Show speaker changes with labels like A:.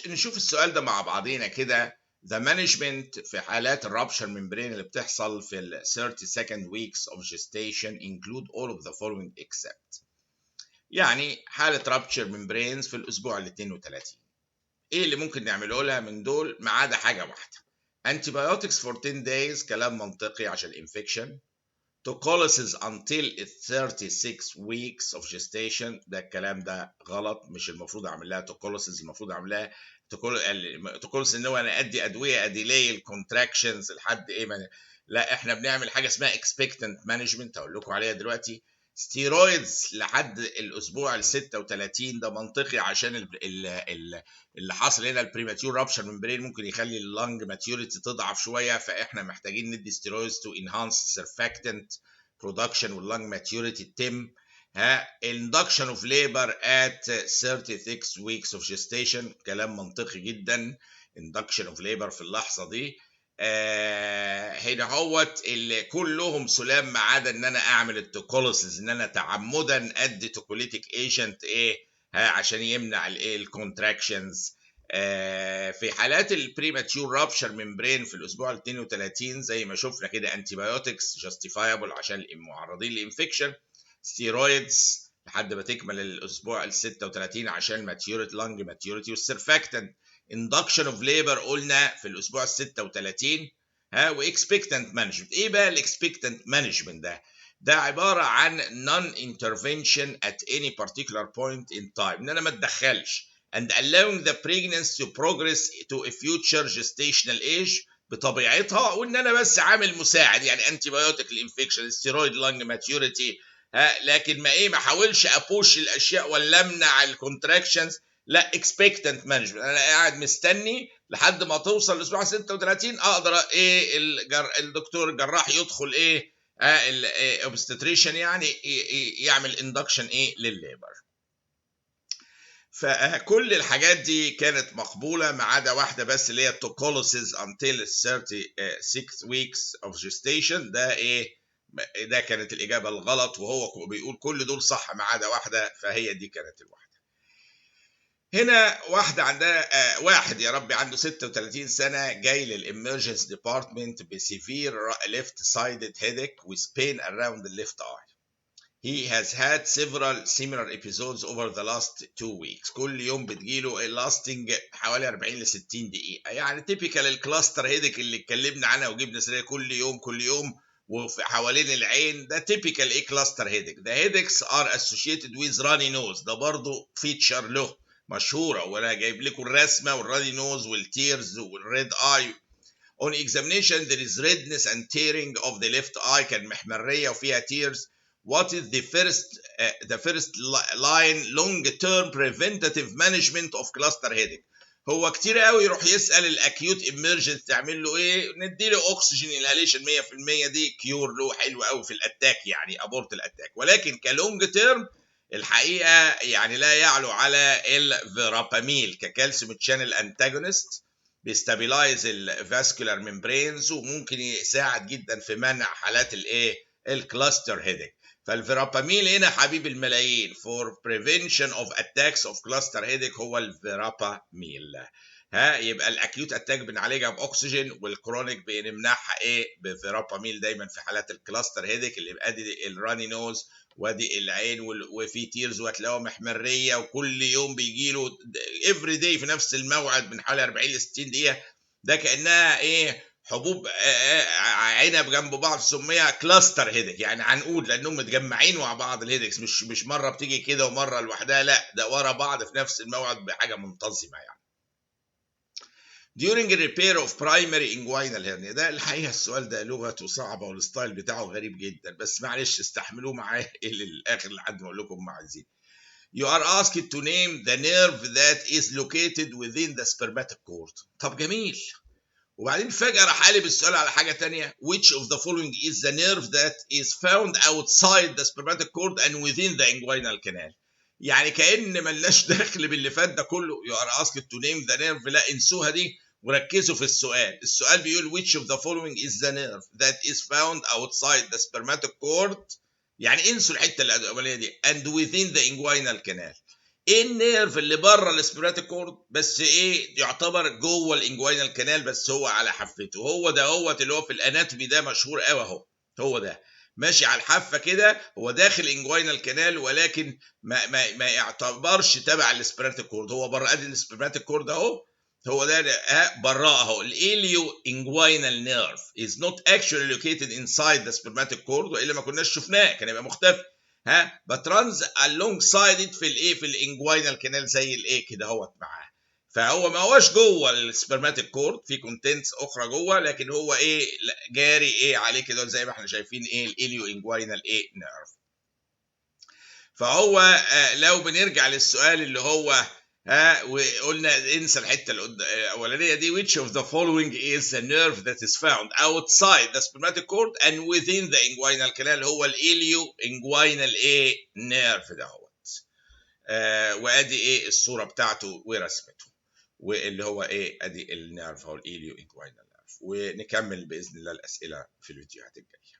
A: نشوف السؤال ده مع بعضينا كده. The management في حالات الرابشر ممبرين اللي بتحصل في ال 32nd weeks of gestation include all of the following except. يعني حالة رابشر ممبرينز في الأسبوع ال 32 إيه اللي ممكن نعمله لها من دول ما عدا حاجة واحدة. antibiotics for 10 days كلام منطقي عشان الانفكشن. Tocolysis until 36 weeks of gestation ده الكلام ده غلط، مش المفروض اعمل لها توكوليسيس، المفروض اعمل لها توكوليسيس ان هو انا ادي ادويه اديلي الكونتراكشنز لحد ايه لا احنا بنعمل حاجه اسمها expectant management هقول لكم عليها دلوقتي. ستيرويدز لحد الاسبوع ال 36 ده منطقي عشان اللي حاصل هنا البريماتيور رابشر ممبرين ممكن يخلي اللنج ماتيوريتي تضعف شويه، فاحنا محتاجين ندي ستيرويدز تو انهانس سيرفاكتنت برودكشن واللنج ماتيوريتي تتم. induction of labor at 36 weeks of gestation كلام منطقي جدا. induction of labor في اللحظه دي هنا هوت اللي كلهم سلام ما عدا ان انا اعمل التوكوليسيس، ان انا تعمدا ادي توكوليتيك ايجنت ايه عشان يمنع الايه الكونتراكشنز. في حالات البريماتيور رابشر ممبرين في الاسبوع ال 32 زي ما شفنا كده انتيبيوتكس جاستيفايبل عشان المعرضين لانفكشن. ستيرويدز لحد ما تكمل الاسبوع ال 36 عشان ماتيوريتي لانج ماتيوريتي والسيرفاكتنت. induction of labor قلنا في الاسبوع ال 36 واكسبكتنت مانجمنت. ايه بقى الاكسبكتنت مانجمنت ده؟ ده عباره عن non intervention at any particular point in time، ان انا ما اتدخلش and allowing the pregnancy to progress to a future gestational age بطبيعتها، وان انا بس عامل مساعد يعني انتي بايوتيك الانفكشن ستيرويد لانج ماتيوريتي، لكن ما احاولش ابوش الاشياء ولا امنع الكونتراكشنز، لا expectant management. انا قاعد مستني لحد ما توصل الاسبوع 36 اقدر ايه الدكتور الجراح يدخل ايه الاوبستريشن يعني يعمل اندكشن ايه للليبر. فكل الحاجات دي كانت مقبوله ما عدا واحده بس اللي هي توكوليسيس until 36 weeks of gestation. ده ايه ده كانت الاجابه الغلط، وهو بيقول كل دول صح ما عدا واحده، فهي دي كانت الواحده. هنا واحدة عندها واحد يا ربي عنده 36 سنة جاي للإمرجنس ديبارتمنت بسيفير left sided headache with pain around the left eye. He has had several similar episodes over the last 2 weeks. كل يوم بتجيله lasting حوالي 40 ل 60 دقيقة، يعني typical الكلاستر هيدك اللي اتكلمنا عنها وجبنا سيرة كل يوم وفي حوالين العين. ده typical ايه كلاستر هيدك. The headaches are associated with runny nose، ده برضه فيتشر له مشهوره، وانا جايب لكم الرسمه والرادي نوز والتيرز والريد اي. On examination there is redness and tearing of the left eye، كان محمريه وفيها tears. What is the first line long term preventative management of cluster headache؟ هو كتير قوي يروح يسال الاكيوت ايمرجنس تعمل له ايه؟ نديله اكسجين انهاليشن 100%، دي كيور له حلو قوي في الاتاك يعني ابورت الاتاك، ولكن كلونج تيرم الحقيقه يعني لا يعلو على الفيراباميل ككالسيوم تشانل انتاجونست، بيستابيلايز الفاسكولار ممبرينز وممكن يساعد جدا في منع حالات الايه الكلاستر هيدك. فالفيراباميل هنا حبيب الملايين for prevention of attacks of cluster headache هو الفيراباميل. يبقى الاكيوت اتاك بنعالجها باكسجين، والكرونيك بنمنعها ايه بفيراباميل دايما في حالات الكلاستر هيدك اللي ادي الراني نوز وادي العين وفي تيرز وهتلاقوها محمريه وكل يوم بيجي له افري داي في نفس الموعد من حوالي 40 ل 60 دقيقه. ده كانها ايه حبوب عنب جنب بعض سميها كلاستر هيدك، يعني عنقود لانهم متجمعين مع بعض الهيدكس، مش مره بتيجي كده ومره لوحدها، لا ده ورا بعض في نفس الموعد بحاجه منتظمه يعني. during repair of primary inguinal hernia، ده الحقيقه السؤال ده لغته صعبه والستايل بتاعه غريب جدا، بس معلش استحملوه معايا للاخر لحد ما اقول لكم ما عايزين. You are asked to name the nerve that is located within the spermatic cord. طب جميل، وبعدين فجأة راح قالب السؤال على حاجة تانية. Which of the following is the nerve that is found outside the spermatic cord and within the inguinal canal؟ يعني كأن ملناش دخل باللي فات ده كله. You are asked to name the nerve، لا انسوها دي وركزوا في السؤال. السؤال بيقول which of the following is the nerve that is found outside the spermatic cord، يعني انسوا الحتة الأولانية دي and within the inguinal canal. ايه النيرف اللي بره السبيراتيك كورد بس ايه يعتبر جوه الانجوينال كانال بس هو على حفته، هو ده اللي هو في الاناتومي ده مشهور قوي اهو، هو ده ماشي على الحافه كده، هو داخل انجوينال كانال ولكن ما يعتبرش تبع السبيراتيك كورد، هو بره. ادي السبيراتيك كورد اهو، هو ده براه اهو. الاليو انجوينال نيرف is not actually located inside the spermatic cord، والا ما كناش شفناه، كان يبقى مختفي. but runs alongside it في الايه، في الانجوينال كانال زي الايه كده اهوت معاه. فهو ما هوش جوه السبرماتيك كورد، في كونتنتس اخرى جوه، لكن هو ايه جاري ايه عليه كده زي ما احنا شايفين ايه الاليو انجوينال ايه نيرف. فهو لو بنرجع للسؤال اللي هو وقلنا انسى الحته الاولانيه دي، which of the following is the nerve that is found outside the spermatic cord and within the inguinal canal، هو الاليو انجوينال ايه نيرف دهوت. وادي ايه الصوره بتاعته ورسمته، واللي هو ايه ادي النيرف هو الاليو انجوينال نيرف. ونكمل باذن الله الاسئله في الفيديوهات الجايه.